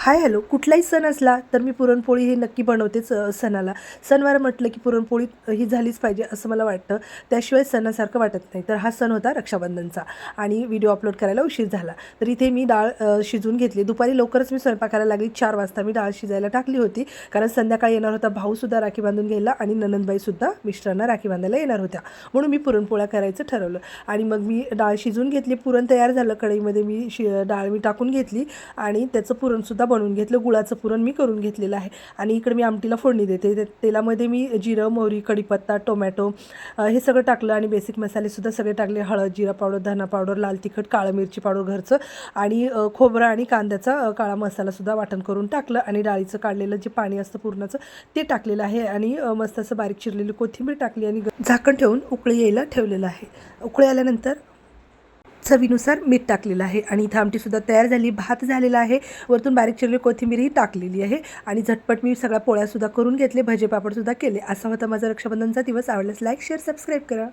Hi hello, कुठलाही सण असला तर मी पुरणपोळी ही नक्की बनवतेच सणाला. सणवार म्हटलं की पुरणपोळी ही झालीच पाहिजे असं मला वाटतं. त्याशिवाय सणासारखं वाटत नाही. तर हा सण होता रक्षाबंधनचा आणि व्हिडिओ अपलोड करायला उशीर झाला. तर इथे मी डाळ शिजवून घेतली. दुपारी लवकरच मी स्वयंपाकाला लागली. 4 वाजता मी डाळ शिजायला टाकली होती. कारण संध्याकाळी येणार होता भाऊसुद्धा राखी बांधून घ्यायला आणि नणंदबाईसुद्धा मिस्टरांना राखी बांधायला येणार होत्या. म्हणून मी पुरणपोळ्या करायचं ठरवलं आणि मग मी डाळ शिजवून घेतली. पुरण तयार झालं. कढईमध्ये मी डाळ मी टाकून घेतली आणि त्याचं पुरणसुद्धा बनवून घेतलं. गुळाचं पुरण मी करून घेतलेलं आहे आणि इकडे मी आमटीला फोडणी देते. तेलामध्ये मी जिरं, मोहरी, कढीपत्ता, टोमॅटो हे सगळं टाकलं आणि बेसिक मसालेसुद्धा सगळे टाकले. हळद, जिरा पावडर, धना पावडर, लाल तिखट, काळं मिरची पावडर घरचं आणि खोबरं आणि कांद्याचा काळा मसालासुद्धा वाटण करून टाकलं आणि डाळीचं काढलेलं जे पाणी असतं पुरणाचं ते टाकलेलं आहे आणि मस्त असं बारीक चिरलेली कोथिंबीर टाकली आणि झाकण ठेवून उकळी यायला ठेवलेलं आहे. उकळी आल्यानंतर चवीनुसार मीठ टाकलेलं आहे आणि इथं आमटीसुद्धा तयार झाली. भात झालेला आहे. वरतून बारीक चिरलेली कोथिंबीरही टाकलेली आहे आणि झटपट मी सगळ्या पोळ्यासुद्धा करून घेतले. भजे पापडसुद्धा केले. असा होता माझा रक्षाबंधनचा दिवस. आवडल्यास लाईक, शेअर, सबस्क्राईब करा.